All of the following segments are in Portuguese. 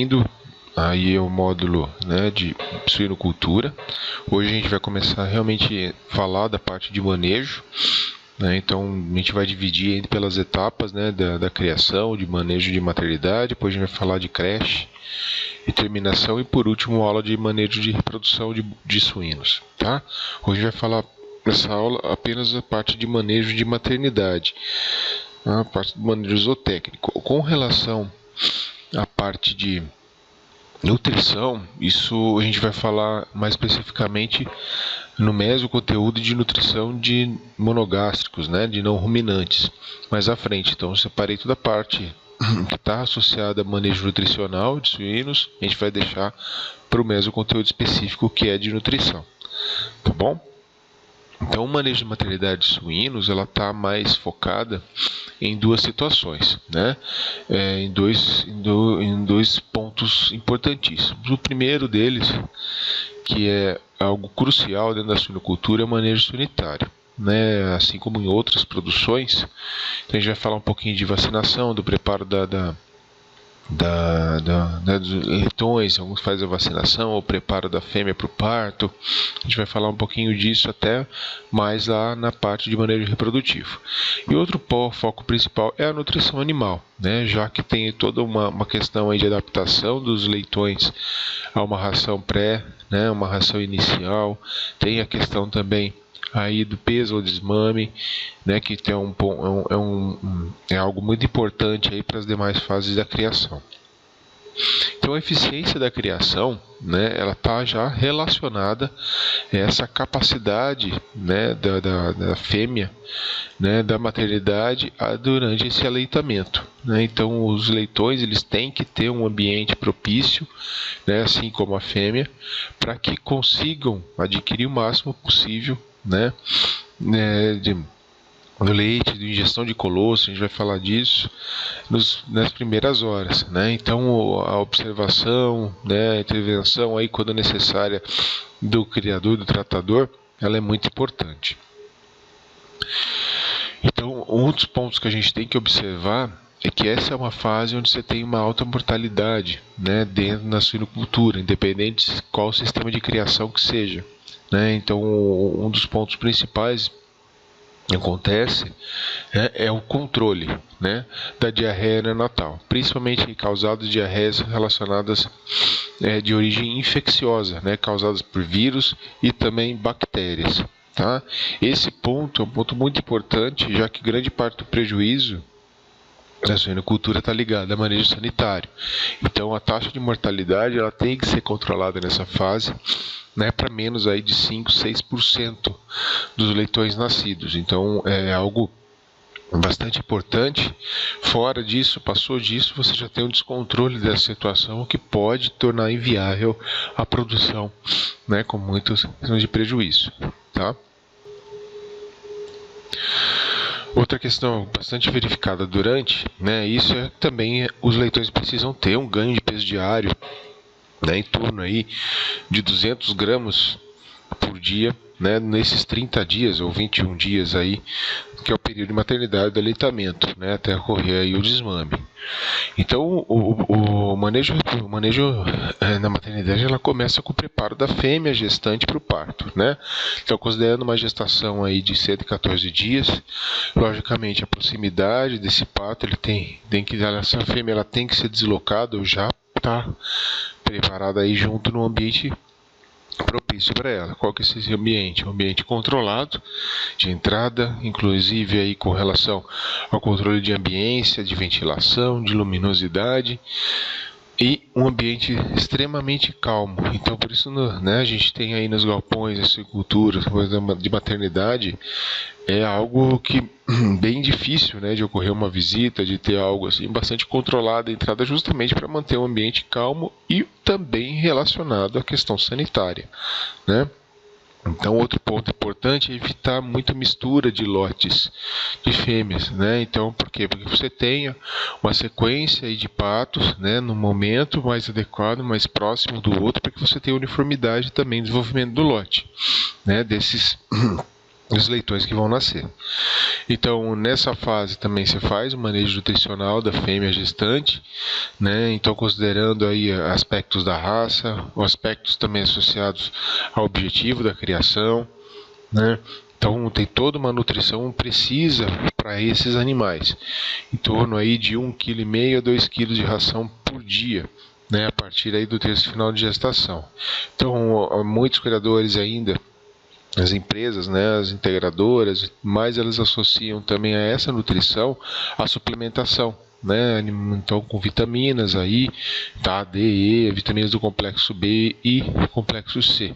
bem-vindo aí ao módulo, né, de suinocultura. Hoje a gente vai começar realmente a falar da parte de manejo, né? Então a gente vai dividir pelas etapas, né, da criação, de manejo de maternidade, depois a gente vai falar de creche e terminação e por último aula de manejo de reprodução de suínos, tá? Hoje a gente vai falar nessa aula apenas a parte de manejo de maternidade, a parte do manejo zootécnico. Com relação à parte de nutrição, isso a gente vai falar mais especificamente no mesoconteúdo de nutrição de monogástricos, né, de não ruminantes, mais à frente. Então eu separei toda a parte que está associada a manejo nutricional de suínos, a gente vai deixar para o mesoconteúdo específico que é de nutrição, tá bom? Então, o manejo de maternidade de suínos, ela está mais focada em duas situações, né? Em dois pontos importantíssimos. O primeiro deles, que é algo crucial dentro da suinocultura, é o manejo sanitário, né? Assim como em outras produções. Então, a gente vai falar um pouquinho de vacinação, do preparo dos leitões, alguns fazem a vacinação, o preparo da fêmea para o parto. A gente vai falar um pouquinho disso até mais lá na parte de manejo reprodutivo. E outro foco principal é a nutrição animal, né? Já que tem toda uma questão aí de adaptação dos leitões a uma ração pré, né? Uma ração inicial, tem a questão também aí do peso ou desmame, né, que tem é algo muito importante aí para as demais fases da criação. Então a eficiência da criação, né, ela está já relacionada a essa capacidade, né, da fêmea, né, da maternidade durante esse aleitamento, né? Então os leitões eles têm que ter um ambiente propício, né, assim como a fêmea, para que consigam adquirir o máximo possível, né, do leite, de ingestão de colostro. A gente vai falar disso nas primeiras horas, né? Então a observação, né, a intervenção aí quando necessária do criador, do tratador, ela é muito importante. Então um dos pontos que a gente tem que observar é que essa é uma fase onde você tem uma alta mortalidade, né, dentro da suinocultura, independente de qual sistema de criação que seja, né? Então um dos pontos principais que acontece é o controle, né, da diarreia neonatal, principalmente causadas diarreias relacionadas de origem infecciosa, né, causadas por vírus e também bactérias, tá? Esse ponto é um ponto muito importante, já que grande parte do prejuízo da suinocultura está ligada a manejo sanitário. Então a taxa de mortalidade ela tem que ser controlada nessa fase, né, para menos aí de 5, 6% dos leitões nascidos. Então é algo bastante importante. Fora disso, passou disso, você já tem um descontrole dessa situação, o que pode tornar inviável a produção, né, com muitos de prejuízo, tá? Outra questão bastante verificada durante, né, isso é também os leitões precisam ter um ganho de peso diário, né, em torno aí de 200 gramas por dia, né, nesses 30 dias ou 21 dias aí, que é o período de maternidade do aleitamento, né, até ocorrer aí o desmame. Então o manejo na maternidade ela começa com o preparo da fêmea gestante para o parto, né? Então considerando uma gestação aí de 114 dias, logicamente a proximidade desse parto essa fêmea ela tem que ser deslocada ou já está preparada aí junto no ambiente propício para ela. Qual que é esse ambiente? Um ambiente controlado de entrada, inclusive aí com relação ao controle de ambiência, de ventilação, de luminosidade e um ambiente extremamente calmo. Então por isso, né, a gente tem aí nos galpões, a suinocultura, de maternidade, é algo que bem difícil, né, de ocorrer uma visita, de ter algo assim bastante controlado a entrada, justamente para manter o ambiente calmo e também relacionado à questão sanitária, né? Então outro ponto importante é evitar muita mistura de lotes de fêmeas, né? Então por quê? Porque você tenha uma sequência aí de patos, né, no momento mais adequado, mais próximo do outro, para que você tenha uniformidade também no desenvolvimento do lote, né, desses os leitões que vão nascer. Então, nessa fase também se faz o manejo nutricional da fêmea gestante, né? Então, considerando aí aspectos da raça, os aspectos também associados ao objetivo da criação, né? Então, tem toda uma nutrição precisa para esses animais, em torno aí de 1,5 kg a 2 kg de ração por dia, né? A partir aí do terço final de gestação. Então, muitos criadores ainda, as empresas, né, as integradoras, mas elas associam também a essa nutrição a suplementação, né? Então, com vitaminas aí, tá, D, E, vitaminas do complexo B e complexo C.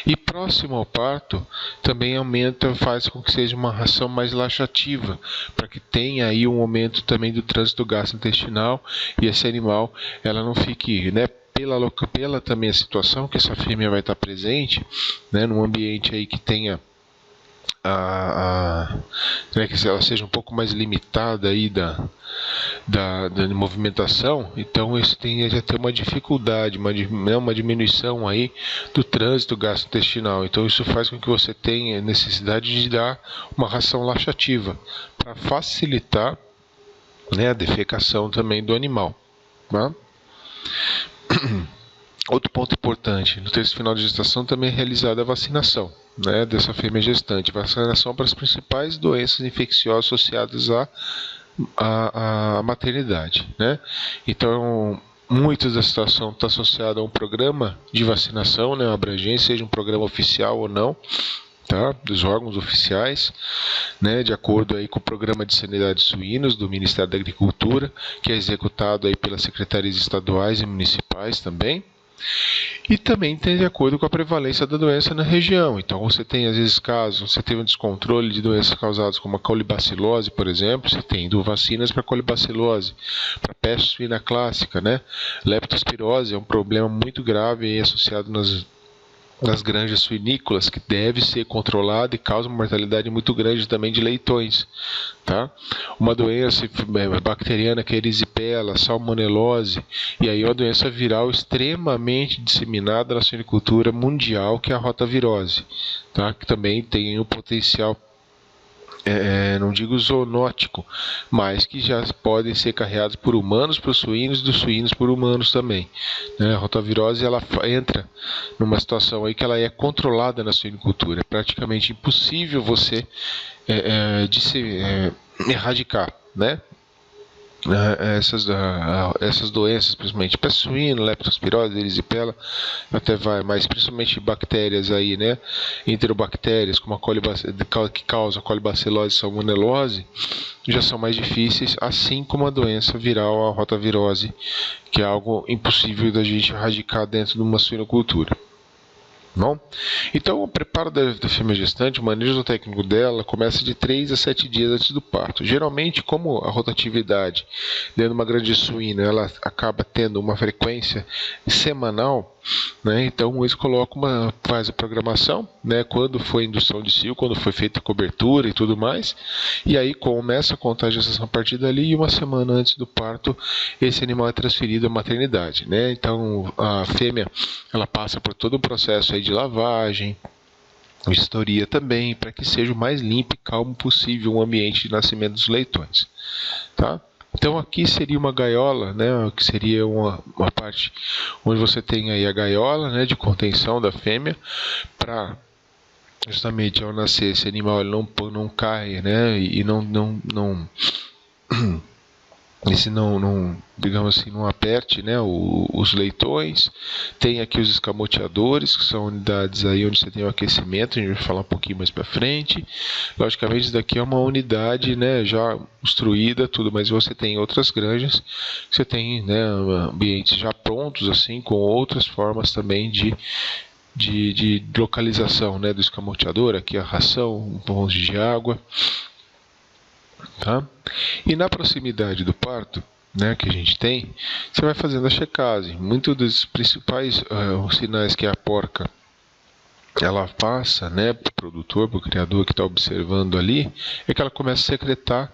E próximo ao parto, também aumenta, faz com que seja uma ração mais laxativa, para que tenha aí um aumento também do trânsito gastrointestinal e esse animal, ela não fique, né, pela também a situação que essa fêmea vai estar presente, né, num ambiente aí que tenha né, que ela seja um pouco mais limitada aí da movimentação, então isso tende a ter uma dificuldade, uma diminuição aí do trânsito gastrointestinal. Então isso faz com que você tenha necessidade de dar uma ração laxativa para facilitar, né, a defecação também do animal, tá? Outro ponto importante, no terço final de gestação também é realizada a vacinação, né, dessa fêmea gestante, vacinação para as principais doenças infecciosas associadas à maternidade, né? Então, muitas da situação está associada a um programa de vacinação, né, uma abrangência, seja um programa oficial ou não, tá, dos órgãos oficiais, né, de acordo aí com o Programa de Sanidade de Suínos do Ministério da Agricultura, que é executado aí pelas secretarias estaduais e municipais também. E também tem de acordo com a prevalência da doença na região. Então você tem às vezes casos, você teve um descontrole de doenças causadas como a colibacilose, por exemplo, você tem vacinas para colibacilose, para peste suína clássica, né? Leptospirose é um problema muito grave aí associado nas granjas suinícolas, que deve ser controlado e causa uma mortalidade muito grande também de leitões, tá? Uma doença bacteriana que é a erisipela, salmonelose, e aí uma doença viral extremamente disseminada na suinicultura mundial, que é a rotavirose, tá? Que também tem um potencial, não digo zoonótico, mas que já podem ser carreados por humanos para os suínos, dos suínos por humanos também, né? A rotavirose, ela entra numa situação aí que ela é controlada na suinicultura, é praticamente impossível você erradicar, né? Essas doenças, principalmente peste suína, leptospirose, erisipela, até vai, mas principalmente bactérias aí, né, enterobactérias como que causam colibacilose e salmonelose, já são mais difíceis, assim como a doença viral, a rotavirose, que é algo impossível da gente erradicar dentro de uma suinocultura. Não? Então, o preparo da fêmea gestante, o manejo técnico dela, começa de 3 a 7 dias antes do parto. Geralmente, como a rotatividade dentro de uma granja suína, ela acaba tendo uma frequência semanal, né? Então eles colocam faz a programação, né? Quando foi indução de cio, quando foi feita a cobertura e tudo mais, e aí começa a contar a gestação a partir dali, e uma semana antes do parto esse animal é transferido à maternidade, né? Então a fêmea, ela passa por todo o processo aí de lavagem, vistoria também, para que seja o mais limpo e calmo possível o ambiente de nascimento dos leitões, tá? Então aqui seria uma gaiola, né, que seria uma parte onde você tem aí a gaiola, né, de contenção da fêmea, para justamente ao nascer esse animal ele não cai, né, e digamos assim, não aperte, né, os leitões. Tem aqui os escamoteadores, que são unidades aí onde você tem o aquecimento, a gente vai falar um pouquinho mais para frente. Logicamente isso daqui é uma unidade, né, já construída, tudo, mas você tem outras granjas, você tem, né, ambientes já prontos, assim, com outras formas também de localização, né, do escamoteador, aqui a ração, um ponto de água. Tá? E na proximidade do parto, né, que a gente tem, você vai fazendo a checagem. Muitos dos principais sinais que a porca ela passa, né, para o produtor, para o criador que está observando ali, é que ela começa a secretar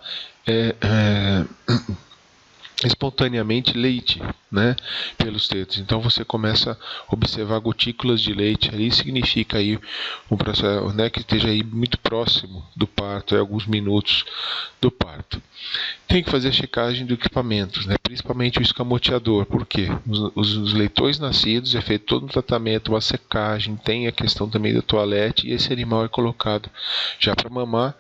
espontaneamente leite, né, pelos tetos. Então você começa a observar gotículas de leite ali, significa aí um processo, né, que esteja aí muito próximo do parto, alguns minutos do parto. Tem que fazer a checagem do equipamento, né, principalmente o escamoteador, porque os leitões nascidos é feito todo um tratamento, uma secagem, tem a questão também do toalete, e esse animal é colocado já para mamar,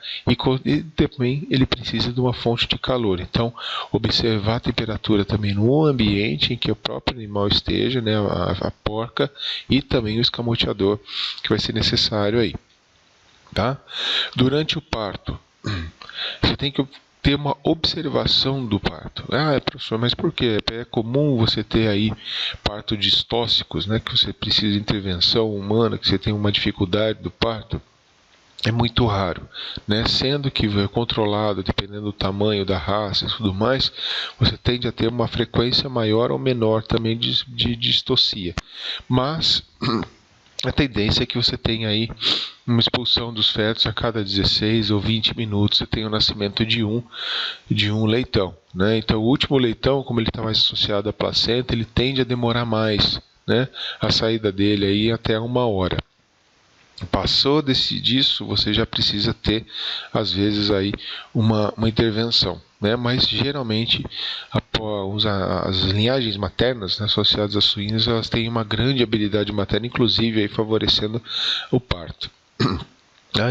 e também ele precisa de uma fonte de calor. Então, observar a temperatura também no ambiente em que o próprio animal esteja, né, a porca, e também o escamoteador que vai ser necessário aí. Tá? Durante o parto, você tem que ter uma observação do parto. Professor, mas por quê? É comum você ter aí parto distóxicos, né, que você precisa de intervenção humana, que você tem uma dificuldade do parto. É muito raro, né? Sendo que é controlado, dependendo do tamanho da raça e tudo mais, você tende a ter uma frequência maior ou menor também de distocia. Mas a tendência é que você tenha aí uma expulsão dos fetos a cada 16 ou 20 minutos, você tem o nascimento de um leitão, né? Então o último leitão, como ele está mais associado à placenta, ele tende a demorar mais, né? A saída dele aí até 1 hora. Passou disso, você já precisa ter, às vezes, aí uma intervenção, né? Mas geralmente as linhagens maternas, né, associadas a suínos, elas têm uma grande habilidade materna, inclusive aí favorecendo o parto.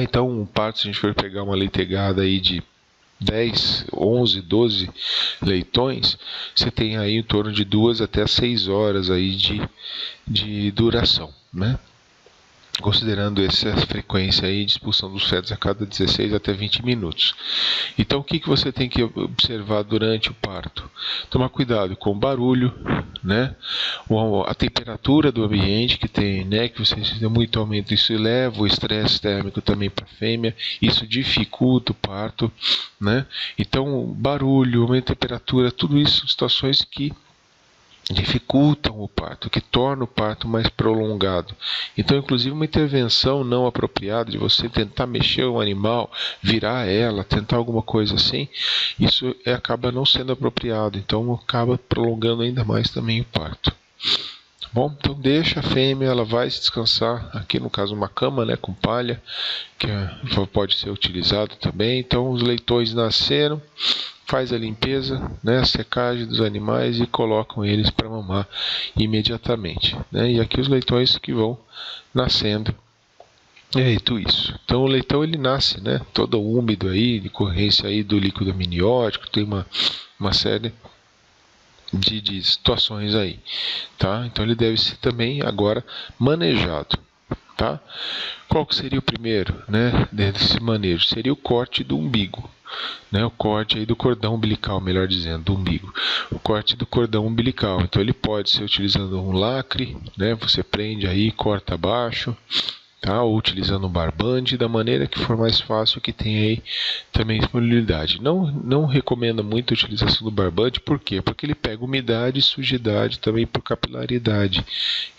Então, o parto, se a gente for pegar uma leitegada aí de 10, 11, 12 leitões, você tem aí em torno de 2 até 6 horas aí de duração, né? Considerando essa frequência aí de expulsão dos fetos a cada 16 até 20 minutos. Então, o que você tem que observar durante o parto? Tomar cuidado com o barulho, né? A temperatura do ambiente que tem, né? Que você tem muito aumento, isso leva o estresse térmico também para a fêmea, isso dificulta o parto, né? Então, barulho, aumento de temperatura, tudo isso são situações que dificultam o parto, que torna o parto mais prolongado. Então, inclusive, uma intervenção não apropriada de você tentar mexer o animal, virar ela, tentar alguma coisa assim, isso acaba não sendo apropriado, então acaba prolongando ainda mais também o parto. Bom, então deixa a fêmea, ela vai se descansar, aqui no caso uma cama, né, com palha, que pode ser utilizado também. Então os leitões nasceram, faz a limpeza, né, a secagem dos animais e colocam eles para mamar imediatamente, né? E aqui os leitões que vão nascendo. É isso. Então o leitão ele nasce, né, todo úmido aí, decorrência aí do líquido amniótico, tem uma série de situações aí, tá? Então ele deve ser também agora manejado, tá? Qual que seria o primeiro, né, desse manejo? Seria o corte do umbigo, né? O corte aí do cordão umbilical, melhor dizendo, do umbigo. O corte do cordão umbilical. Então ele pode ser utilizando um lacre, né? Você prende aí, corta abaixo, tá? Ou utilizando um barbante, da maneira que for mais fácil, que tem aí também disponibilidade. Não recomendo muito a utilização do barbante, por quê? Porque ele pega umidade e sujidade também por capilaridade.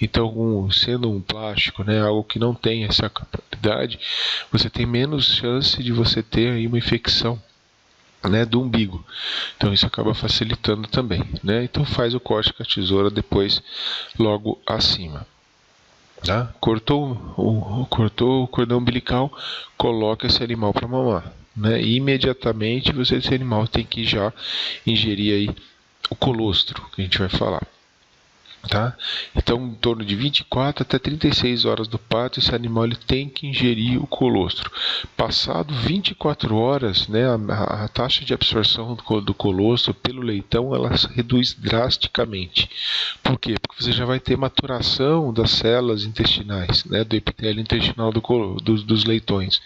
Então, sendo um plástico, né, algo que não tem essa capilaridade, você tem menos chance de você ter aí uma infecção, né, do umbigo. Então isso acaba facilitando também, né? Então faz o corte com a tesoura depois, logo acima. Tá? Cortou o cordão umbilical, coloca esse animal para mamar, né? E imediatamente esse animal tem que já ingerir aí o colostro, que a gente vai falar. Tá? Então, em torno de 24 até 36 horas do parto, esse animal ele tem que ingerir o colostro. Passado 24 horas, né, a taxa de absorção do colostro pelo leitão ela reduz drasticamente. Por quê? Porque você já vai ter maturação das células intestinais, né, do epitélio intestinal dos leitões,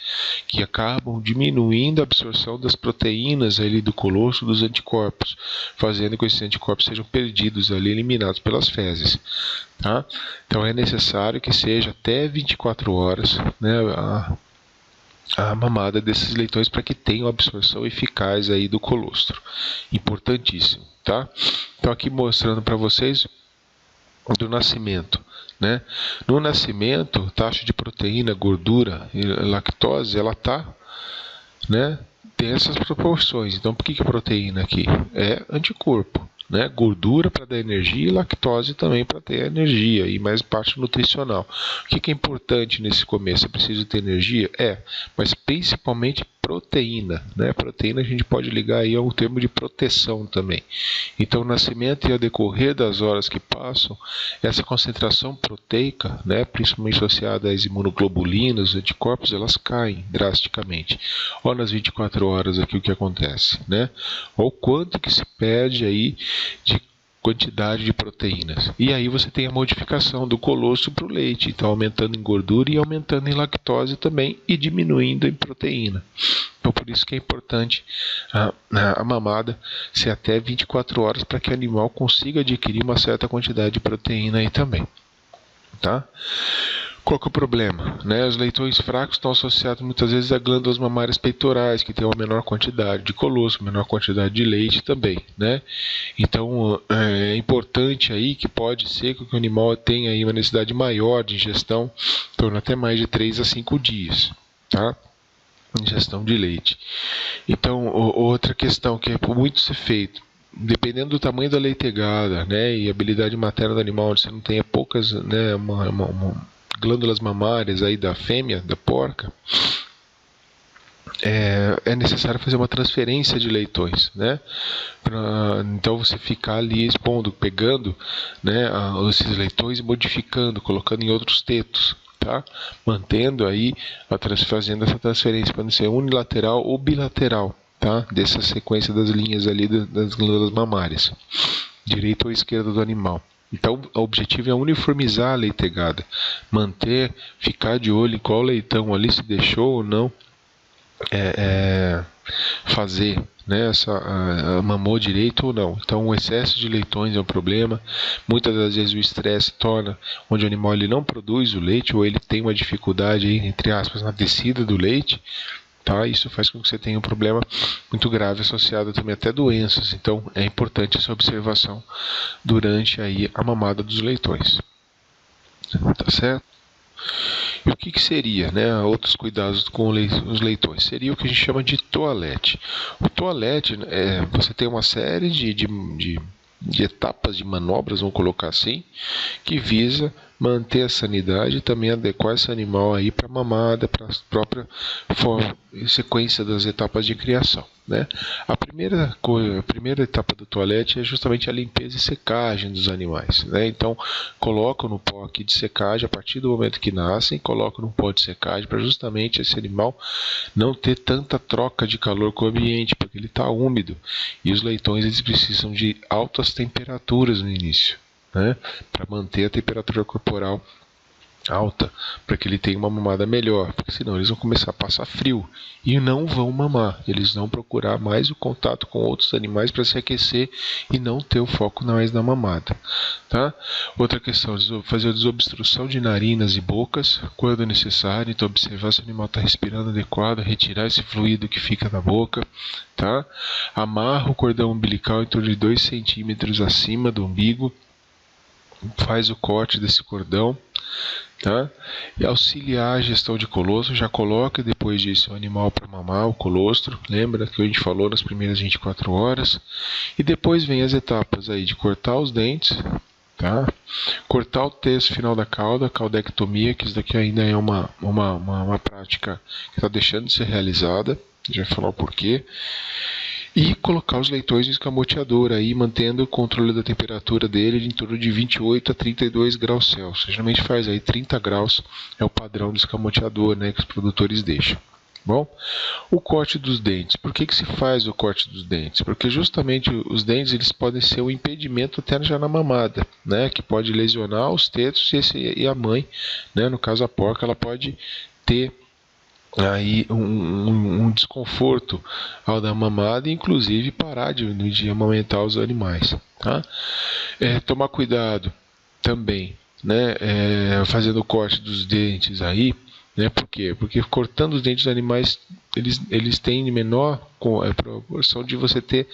que acabam diminuindo a absorção das proteínas ali do colostro, dos anticorpos, fazendo com que esses anticorpos sejam perdidos ali, eliminados pelas fezes. Tá? Então é necessário que seja até 24 horas, né, a mamada desses leitões para que tenham absorção eficaz aí do colostro. Importantíssimo, tá? Então aqui mostrando para vocês do nascimento, né? No nascimento, taxa de proteína, gordura e lactose, ela tá, né, tem essas proporções. Então, por que proteína aqui? É anticorpo, né? Gordura para dar energia e lactose também para ter energia e mais parte nutricional. O que é importante nesse começo? É preciso ter energia? Mas principalmente proteína, né? Proteína a gente pode ligar aí ao termo de proteção também. Então, o nascimento e ao decorrer das horas que passam, essa concentração proteica, né, principalmente associada às imunoglobulinas, anticorpos, elas caem drasticamente. Olha nas 24 horas aqui o que acontece, né? Olha o quanto que se perde aí de quantidade de proteínas. E aí você tem a modificação do colostro para o leite, então aumentando em gordura e aumentando em lactose também e diminuindo em proteína. Então por isso que é importante a mamada ser até 24 horas para que o animal consiga adquirir uma certa quantidade de proteína aí também. Tá? Qual que é o problema? Né? Os leitões fracos estão associados muitas vezes a glândulas mamárias peitorais, que tem uma menor quantidade de colostro, menor quantidade de leite também. Né? Então é importante aí que pode ser que o animal tenha aí uma necessidade maior de ingestão, por até mais de 3 a 5 dias. Tá? Ingestão de leite. Então, outra questão que é muito ser feito, dependendo do tamanho da leitegada, né, e habilidade materna do animal, onde você não tenha poucas, né, glândulas mamárias aí da fêmea, da porca, é necessário fazer uma transferência de leitões, né? Então você ficar ali expondo, pegando, né, esses leitões e modificando, colocando em outros tetos. Tá? Mantendo aí, fazendo essa transferência para não ser unilateral ou bilateral, tá? Dessa sequência das linhas ali das glândulas mamárias, direita ou esquerda do animal. Então, o objetivo é uniformizar a leitegada, manter, ficar de olho em qual leitão ali se deixou ou não fazer, né, mamou direito ou não. Então o excesso de leitões é um problema. Muitas das vezes o estresse torna onde o animal ele não produz o leite ou ele tem uma dificuldade aí, entre aspas, na descida do leite. Tá? Isso faz com que você tenha um problema muito grave associado também até doenças. Então é importante essa observação durante aí a mamada dos leitões. Tá certo? E o que seria, né, outros cuidados com os leitões? Seria o que a gente chama de toalete. O toalete, você tem uma série de etapas, de manobras, vamos colocar assim, que visa manter a sanidade e também adequar esse animal aí para a mamada, para a própria sequência das etapas de criação. Né? A primeira etapa do toalete é justamente a limpeza e secagem dos animais. Né? Então, colocam no pó aqui de secagem a partir do momento que nascem, colocam no pó de secagem para justamente esse animal não ter tanta troca de calor com o ambiente, porque ele está úmido. E os leitões eles precisam de altas temperaturas no início, né? Para manter a temperatura corporal alta, para que ele tenha uma mamada melhor, porque senão eles vão começar a passar frio e não vão mamar, eles vão procurar mais o contato com outros animais para se aquecer e não ter o foco mais na mamada. Tá? Outra questão, fazer a desobstrução de narinas e bocas quando necessário, então observar se o animal está respirando adequado, retirar esse fluido que fica na boca. Tá? Amarra o cordão umbilical em torno de 2 centímetros acima do umbigo, faz o corte desse cordão. Tá? E auxiliar a gestão de colostro, já coloca depois disso o animal para mamar o colostro, lembra que a gente falou nas primeiras 24 horas, e depois vem as etapas aí de cortar os dentes, tá? Cortar o terço final da cauda, a caudectomia, que isso daqui ainda é uma prática que está deixando de ser realizada, já vou falar o porquê. E colocar os leitões no escamoteador, aí, mantendo o controle da temperatura dele em torno de 28 a 32 graus Celsius. Geralmente faz aí 30 graus, é o padrão do escamoteador, né, que os produtores deixam. Bom, o corte dos dentes. Por que se faz o corte dos dentes? Porque justamente os dentes eles podem ser um impedimento até já na mamada, né, que pode lesionar os tetos e a mãe, né, no caso a porca, ela pode ter aí um desconforto ao dar mamada e inclusive parar de amamentar os animais. Tá? Tomar cuidado também, né, fazendo o corte dos dentes aí, né, por quê? Porque cortando os dentes dos animais eles têm menor proporção de você ter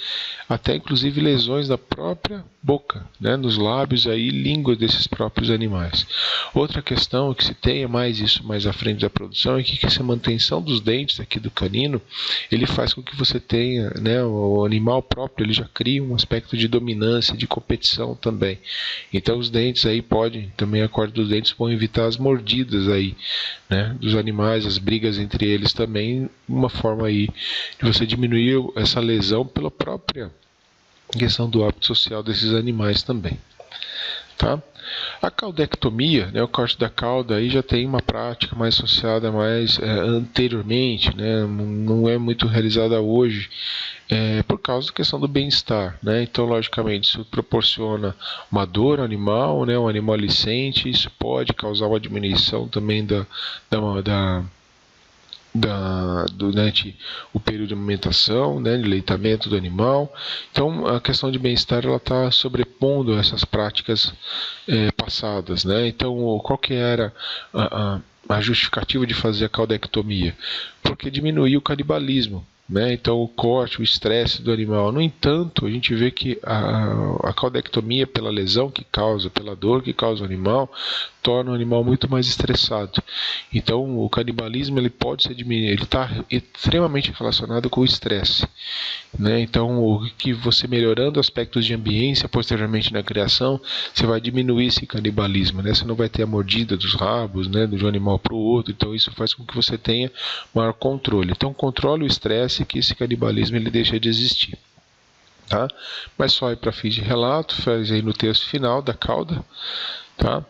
até inclusive lesões da própria boca, né, nos lábios aí, língua desses próprios animais. Outra questão que se tenha mais isso mais à frente da produção é que essa manutenção dos dentes aqui do canino, ele faz com que você tenha, né, o animal próprio, ele já cria um aspecto de dominância, de competição também. Então os dentes aí podem, também a corda dos dentes vão evitar as mordidas aí, né, dos animais, as brigas entre eles também, uma forma aí de você diminuir essa lesão pela própria questão do hábito social desses animais também. Tá? A caudectomia, né, o corte da cauda, aí já tem uma prática mais associada mais anteriormente, né, não é muito realizada hoje, por causa da questão do bem-estar, né? Então, logicamente, isso proporciona uma dor ao animal, né, um animal licente, isso pode causar uma diminuição também durante o período de amamentação, né, de leitamento do animal. Então, a questão de bem-estar ela está sobrepondo essas práticas passadas, né? Então, qual que era a justificativa de fazer a caudectomia? Porque diminuía o canibalismo, né? Então o corte, o estresse do animal. No entanto, a gente vê que a caudectomia, pela lesão que causa, pela dor que causa o animal, torna o animal muito mais estressado. Então o canibalismo ele pode ser diminuído, ele está extremamente relacionado com o estresse, né? Então o que você melhorando aspectos de ambiência posteriormente na criação, você vai diminuir esse canibalismo, né? Você não vai ter a mordida dos rabos, né, de um animal para o outro. Então isso faz com que você tenha maior controle. Então controle o estresse, que esse canibalismo ele deixa de existir, tá? Mas só aí para fins de relato, faz aí no texto final da cauda, tá?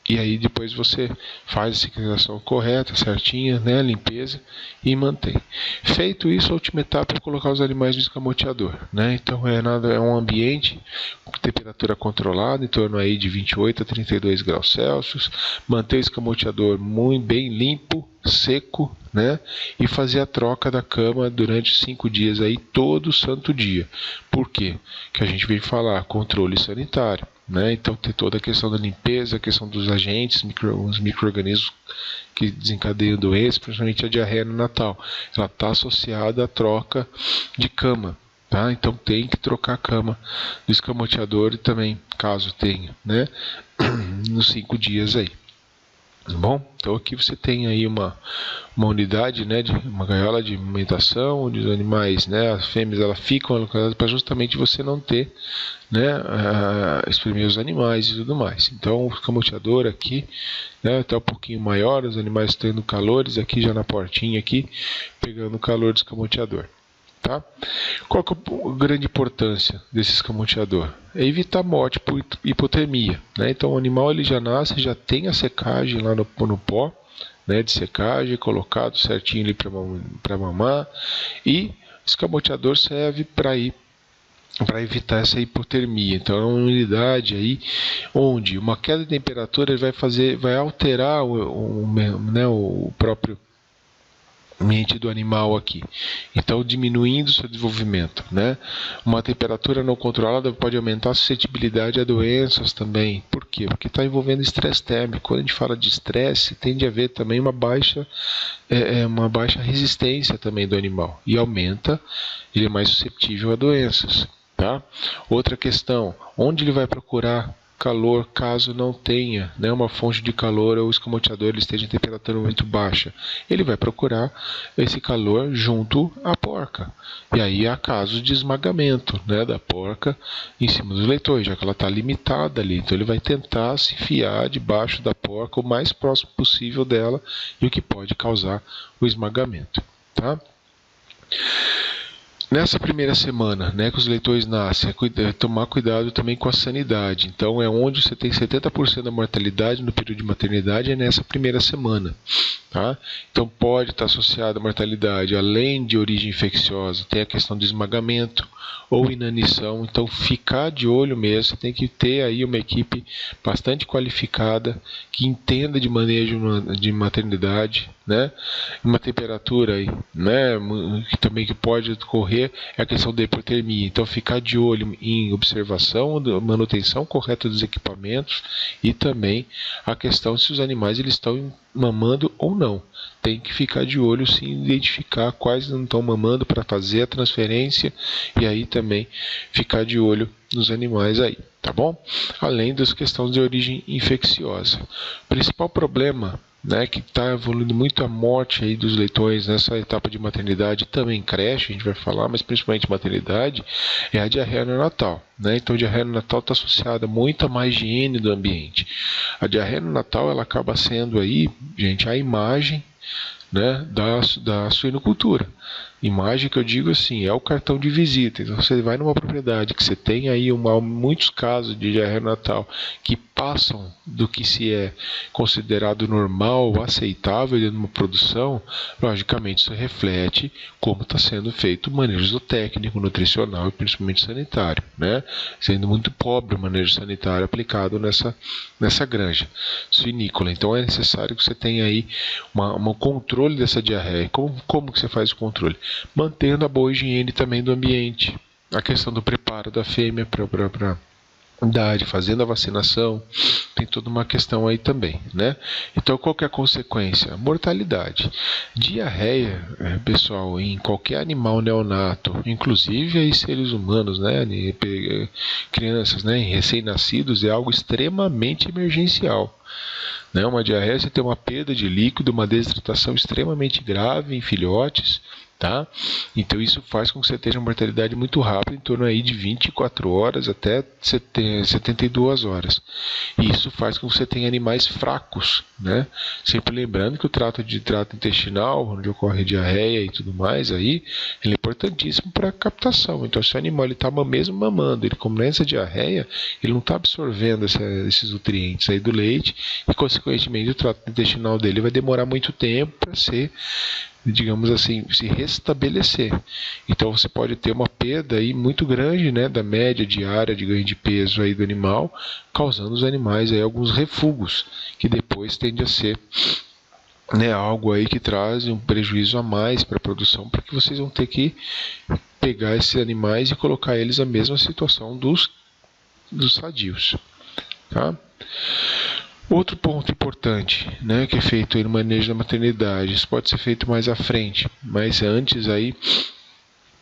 E aí depois você faz a cicatrização correta, certinha, né, limpeza, e mantém. Feito isso, a última etapa é colocar os animais no escamoteador, né? Então é um ambiente com temperatura controlada, em torno aí de 28 a 32 graus Celsius, manter o escamoteador muito bem limpo, seco, né? E fazer a troca da cama durante 5 dias aí, todo santo dia. Por quê? Que a gente vem falar controle sanitário, né? Então ter toda a questão da limpeza, a questão dos agentes, os micro-organismos que desencadeiam doenças, principalmente a diarreia no Natal. Ela está associada à troca de cama, tá? Então tem que trocar a cama do escamoteador e também, caso tenha, né? Nos 5 dias aí. Bom, então aqui você tem aí uma unidade, né, de uma gaiola de alimentação, onde os animais, né, as fêmeas, elas ficam alocadas para justamente você não ter, né, exprimir os animais e tudo mais. Então o escamoteador aqui, né, até um pouquinho maior, os animais tendo calores aqui já na portinha aqui, pegando o calor do escamoteador. Tá? Qual que é a grande importância desse escamoteador? É evitar morte por hipotermia, né? Então o animal ele já nasce, já tem a secagem lá no pó, né, de secagem, colocado certinho ali para mamar, e o escamoteador serve para evitar essa hipotermia. Então é uma unidade aí onde uma queda de temperatura vai alterar o próprio ambiente do animal aqui, então diminuindo o seu desenvolvimento, né? Uma temperatura não controlada pode aumentar a suscetibilidade a doenças também. Por quê? Porque está envolvendo estresse térmico. Quando a gente fala de estresse, tende a haver também uma baixa resistência também do animal, e aumenta, ele é mais suscetível a doenças, tá? Outra questão, onde ele vai procurar calor caso não tenha, né, uma fonte de calor ou o escamoteador ele esteja em temperatura muito baixa? Ele vai procurar esse calor junto à porca. E aí há casos de esmagamento, né, da porca em cima dos leitões, já que ela está limitada ali. Então ele vai tentar se enfiar debaixo da porca o mais próximo possível dela, e o que pode causar o esmagamento, tá? Nessa primeira semana, né, que os leitões nascem, tomar cuidado também com a sanidade. Então é onde você tem 70% da mortalidade no período de maternidade, é nessa primeira semana, tá? Então pode estar associada a mortalidade, além de origem infecciosa, tem a questão de esmagamento ou inanição. Então ficar de olho mesmo, você tem que ter aí uma equipe bastante qualificada, que entenda de manejo de maternidade, né? Uma temperatura aí, né, que pode ocorrer é a questão da hipotermia. Então ficar de olho em observação, manutenção correta dos equipamentos, e também a questão se os animais eles estão mamando ou não. Tem que ficar de olho sim, identificar quais não estão mamando para fazer a transferência e aí também ficar de olho nos animais aí, tá bom? Além das questões de origem infecciosa. O principal problema, né, que está evoluindo muito a morte aí dos leitões nessa etapa de maternidade, também creche, a gente vai falar, mas principalmente maternidade, é a diarreia neonatal, né? Então a diarreia neonatal está associada muito a má higiene do ambiente. A diarreia neonatal ela acaba sendo aí, gente, a imagem, né, da suinocultura. Imagem que eu digo assim, é o cartão de visita. Então você vai numa propriedade que você tem aí muitos casos de diarreia neonatal que passam do que se é considerado normal ou aceitável dentro de uma produção, logicamente isso reflete como está sendo feito o manejo técnico, nutricional e principalmente sanitário, né? Sendo muito pobre o manejo sanitário aplicado nessa granja suinícola. Então é necessário que você tenha aí um controle dessa diarreia. Como que você faz o controle? Mantendo a boa higiene também do ambiente, a questão do preparo da fêmea para idade, fazendo a vacinação, tem toda uma questão aí também, né? Então qual que é a consequência? Mortalidade. Diarreia, pessoal, em qualquer animal neonato, inclusive aí seres humanos, né? Crianças, né? Recém-nascidos, é algo extremamente emergencial. Né? Uma diarreia, você tem uma perda de líquido, uma desidratação extremamente grave em filhotes, tá? Então isso faz com que você tenha uma mortalidade muito rápida, em torno aí de 24 horas até 72 horas. E isso faz com que você tenha animais fracos, né? Sempre lembrando que o trato intestinal, onde ocorre diarreia e tudo mais, aí, ele é importantíssimo para a captação. Então se o animal está mesmo mamando, ele começa a diarreia, ele não está absorvendo esses nutrientes aí do leite e consequentemente o trato intestinal dele vai demorar muito tempo para ser, digamos assim, se restabelecer. Então você pode ter uma perda aí muito grande, né, da média diária de ganho de peso aí do animal, causando os animais aí alguns refugos, que depois tende a ser, né, algo aí que traz um prejuízo a mais para a produção, porque vocês vão ter que pegar esses animais e colocar eles na mesma situação dos sadios, tá? Outro ponto importante, né, que é feito aí no manejo da maternidade, isso pode ser feito mais à frente, mas antes aí,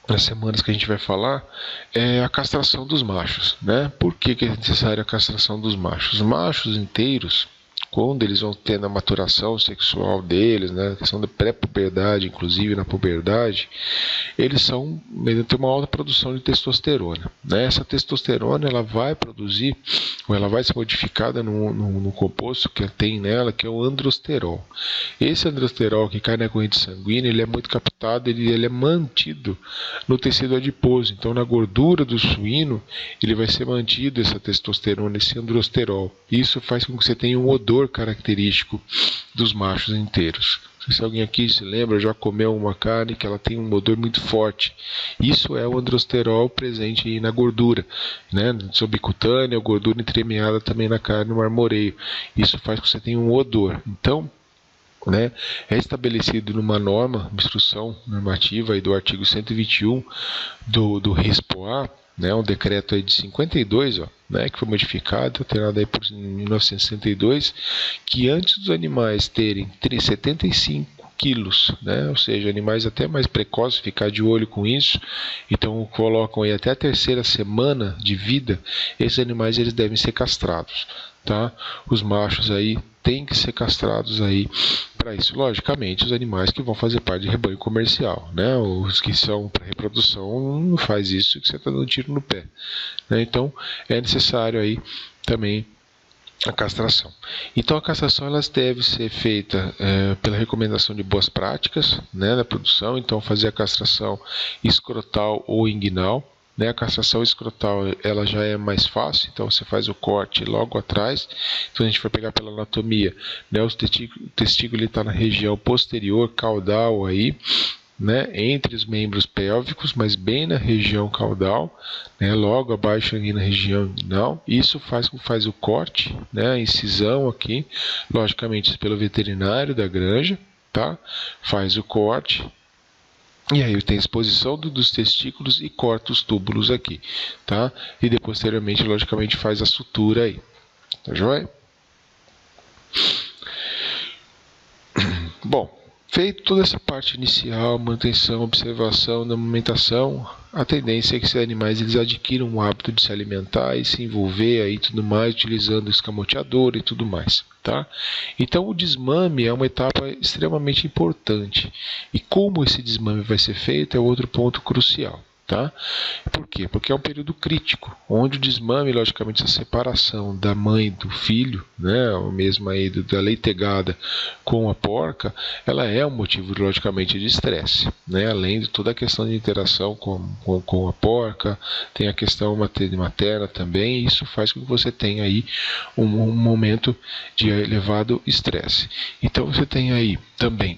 nas semanas que a gente vai falar, é a castração dos machos, né? Por que é necessária a castração dos machos? Os machos inteiros, quando eles vão tendo a maturação sexual deles, né, a questão da pré-puberdade, inclusive na puberdade, eles têm uma alta produção de testosterona, né? Essa testosterona ela vai produzir, ou ela vai ser modificada no composto que tem nela, que é o androsterol. Esse androsterol que cai na corrente sanguínea, ele é muito captado, ele é mantido no tecido adiposo. Então na gordura do suíno, ele vai ser mantido essa testosterona, esse androsterol. Isso faz com que você tenha um odor característico dos machos inteiros. Não sei se alguém aqui se lembra, já comeu uma carne que ela tem um odor muito forte. Isso é o androsterol presente aí na gordura, né? Subcutânea, gordura entremeada também na carne, no marmoreio. Isso faz com que você tenha um odor. Então, né, é estabelecido numa norma, uma instrução normativa aí do artigo 121 do RISPOA, né, um decreto aí de 52, ó, né, que foi modificado, alterado aí por 1962, que antes dos animais terem 75 quilos, né, ou seja, animais até mais precoces, ficar de olho com isso, então colocam aí até a terceira semana de vida, esses animais eles devem ser castrados, tá? Os machos aí têm que ser castrados aí para isso, logicamente, os animais que vão fazer parte de rebanho comercial, né? Os que são para reprodução não faz isso que você está dando tiro no pé, né? Então é necessário aí também a castração. Então a castração ela deve ser feita pela recomendação de boas práticas, né, da produção. Então fazer a castração escrotal ou inguinal. A castração escrotal ela já é mais fácil, então você faz o corte logo atrás. Então a gente vai pegar pela anatomia, né, o testículo está na região posterior caudal aí, né, entre os membros pélvicos, mas bem na região caudal, né, logo abaixo ali na região inguinal. Isso faz o corte, né, a incisão aqui, logicamente pelo veterinário da granja, tá? Faz o corte. E aí tem a exposição dos testículos e corta os túbulos aqui, tá? E depois, posteriormente, logicamente, faz a sutura aí. Tá joia? Bom, feito toda essa parte inicial, manutenção, observação da amamentação, a tendência é que esses animais eles adquiram o hábito de se alimentar e se envolver aí tudo mais, utilizando escamoteador e tudo mais, tá? Então o desmame é uma etapa extremamente importante. E como esse desmame vai ser feito é outro ponto crucial. Tá? Por quê? Porque é um período crítico, onde o desmame, logicamente, a separação da mãe do filho, né, ou mesmo aí da leitegada com a porca, ela é um motivo, logicamente, de estresse, né? Além de toda a questão de interação com a porca, tem a questão materna também, e isso faz com que você tenha aí um momento de elevado estresse. Então você tem aí também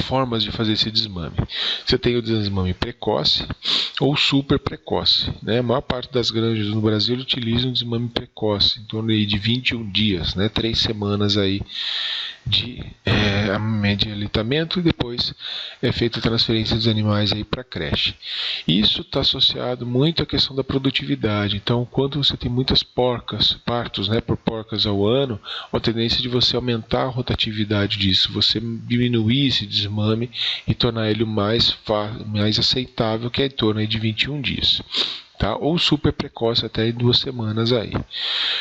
formas de fazer esse desmame. Você tem o desmame precoce ou super precoce, né? A maior parte das granjas no Brasil utilizam o desmame precoce, em torno aí de 21 dias, né? 3 semanas aí de aleitamento, e depois é feita a transferência dos animais aí para a creche. Isso está associado muito à questão da produtividade. Então, quando você tem muitas partos, né, por porcas ao ano, a tendência de você aumentar a rotatividade disso, você diminuir esse desmame e tornar ele mais aceitável, que é em torno aí de 21 dias. Tá? Ou super precoce até em 2 semanas aí.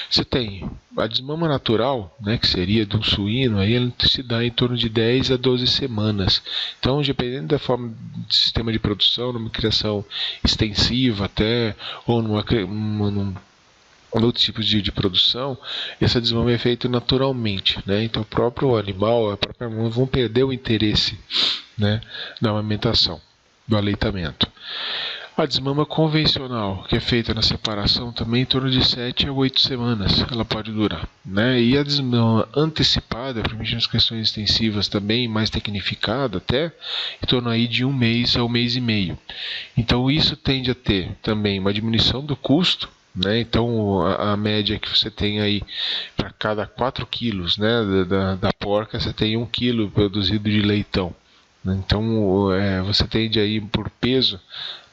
Você tem a desmama natural, né, que seria de um suíno, aí ele se dá em torno de 10 a 12 semanas. Então, dependendo da forma de sistema de produção, numa criação extensiva até, ou num outros tipos de produção, essa desmama é feita naturalmente, né? Então o próprio animal, a própria mãe vão perder o interesse, né, da amamentação, do aleitamento. A desmama convencional, que é feita na separação, também em torno de 7 a 8 semanas ela pode durar, né? E a desmama antecipada, permitindo as questões extensivas também, mais tecnificada até, em torno aí de 1 mês a 1 mês e meio. Então isso tende a ter também uma diminuição do custo, né? Então a média que você tem aí para cada 4 quilos, né, da porca, você tem 1 quilo produzido de leitão. Então você tende aí por peso,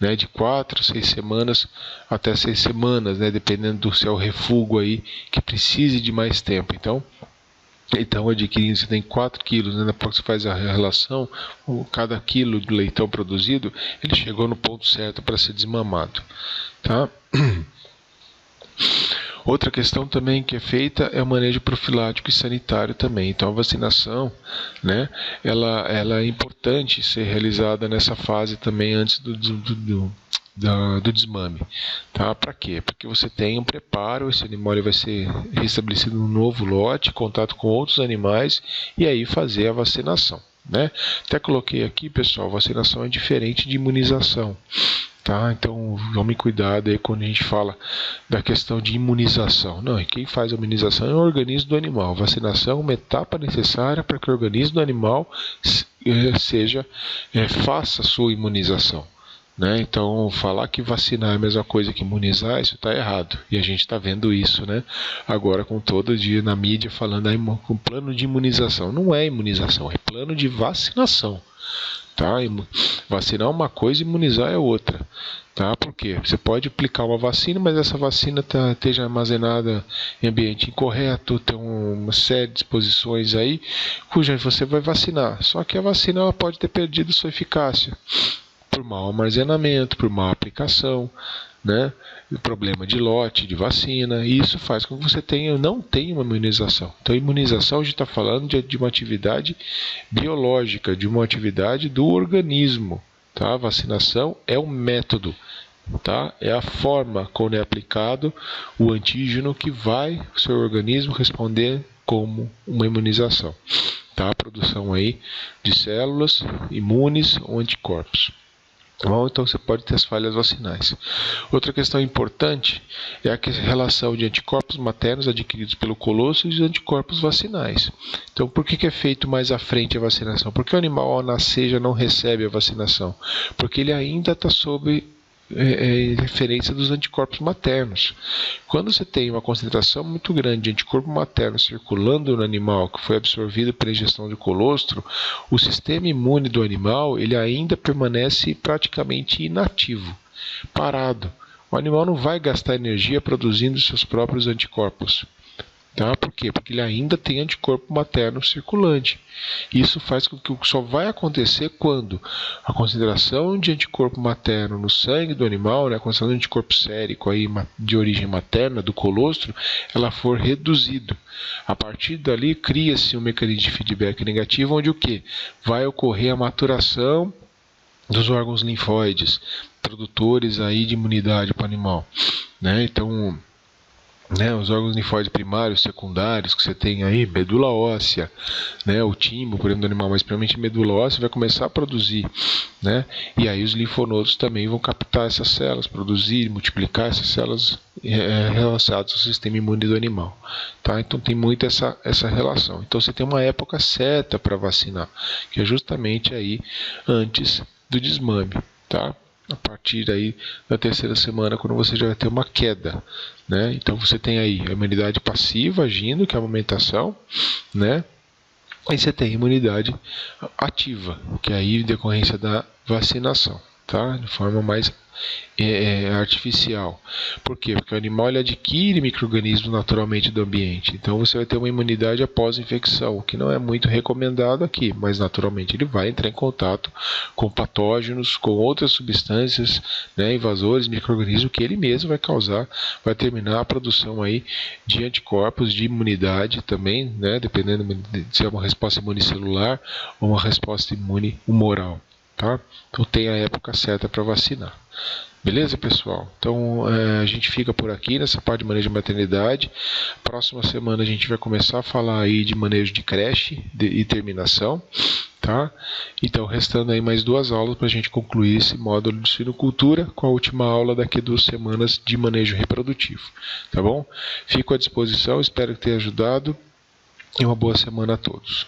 né, de 4, 6 semanas até 6 semanas, né, dependendo do seu refúgio aí que precise de mais tempo. Então adquirindo, você tem 4 quilos, né, depois que você faz a relação, cada quilo de leitão produzido, ele chegou no ponto certo para ser desmamado, tá? Outra questão também que é feita é o manejo profilático e sanitário também. Então a vacinação, né, ela é importante ser realizada nessa fase também antes do desmame. Tá? Para quê? Porque você tem um preparo, esse animal ele vai ser restabelecido num novo lote, contato com outros animais, e aí fazer a vacinação. Né? Até coloquei aqui, pessoal, vacinação é diferente de imunização. Tá? Então, tome cuidado aí quando a gente fala da questão de imunização. Não, e quem faz a imunização é o organismo do animal. Vacinação é uma etapa necessária para que o organismo do animal faça a sua imunização. Né? Então, falar que vacinar é a mesma coisa que imunizar, isso está errado. E a gente está vendo isso, né? Agora, com todo dia na mídia falando com plano de imunização. Não é imunização, é plano de vacinação. Tá? Vacinar é uma coisa e imunizar é outra. Tá? Por quê? Você pode aplicar uma vacina, mas essa vacina esteja armazenada em ambiente incorreto, tem uma série de disposições aí, cuja você vai vacinar. Só que a vacina ela pode ter perdido sua eficácia por mau armazenamento, por má aplicação, né? Problema de lote, de vacina, e isso faz com que você não tenha uma imunização. Então, imunização a gente está falando de uma atividade biológica, de uma atividade do organismo. Tá? Vacinação é um método, tá? É a forma como é aplicado o antígeno que vai o seu organismo responder como uma imunização. Tá? A produção aí de células imunes ou anticorpos. Então você pode ter as falhas vacinais. Outra questão importante é a relação de anticorpos maternos adquiridos pelo colosso e os anticorpos vacinais. Então por que é feito mais à frente a vacinação? Porque o animal ao nascer já não recebe a vacinação? Porque ele ainda está sob referência dos anticorpos maternos. Quando você tem uma concentração muito grande de anticorpo materno circulando no animal que foi absorvido pela ingestão de colostro, o sistema imune do animal ele ainda permanece praticamente inativo, parado. O animal não vai gastar energia produzindo seus próprios anticorpos. Tá? Por quê? Porque ele ainda tem anticorpo materno circulante. Isso faz com que só vai acontecer quando a concentração de anticorpo materno no sangue do animal, né, a concentração de anticorpo sérico aí de origem materna, do colostro, ela for reduzida. A partir dali cria-se um mecanismo de feedback negativo, onde o quê? Vai ocorrer a maturação dos órgãos linfóides, produtores aí de imunidade para o animal, né? Então, né, os órgãos linfóides primários, secundários, que você tem aí, medula óssea, né, o timo, por exemplo, do animal, mas principalmente medula óssea, vai começar a produzir, né, e aí os linfonodos também vão captar essas células, produzir, multiplicar essas células relacionadas ao sistema imune do animal, tá? Então tem muito essa relação. Então você tem uma época certa para vacinar, que é justamente aí antes do desmame, tá? A partir aí da terceira semana, quando você já vai ter uma queda, né? Então você tem aí a imunidade passiva agindo, que é a amamentação, né? E você tem a imunidade ativa, que é aí em decorrência da vacinação, tá? De forma mais artificial. Por quê? Porque o animal ele adquire micro-organismos naturalmente do ambiente. Então você vai ter uma imunidade após infecção, o que não é muito recomendado aqui, mas naturalmente ele vai entrar em contato com patógenos, com outras substâncias, né, invasores, micro-organismos que ele mesmo vai causar, vai terminar a produção aí de anticorpos, de imunidade também, né, dependendo se é uma resposta imunicelular ou uma resposta imune humoral. Tá? Então tem a época certa para vacinar. Beleza, pessoal? Então a gente fica por aqui nessa parte de manejo de maternidade. Próxima semana a gente vai começar a falar aí de manejo de creche e terminação. Tá? Então restando aí mais 2 aulas para a gente concluir esse módulo de suinocultura, com a última aula daqui a 2 semanas de manejo reprodutivo. Tá bom? Fico à disposição, espero que tenha ajudado e uma boa semana a todos.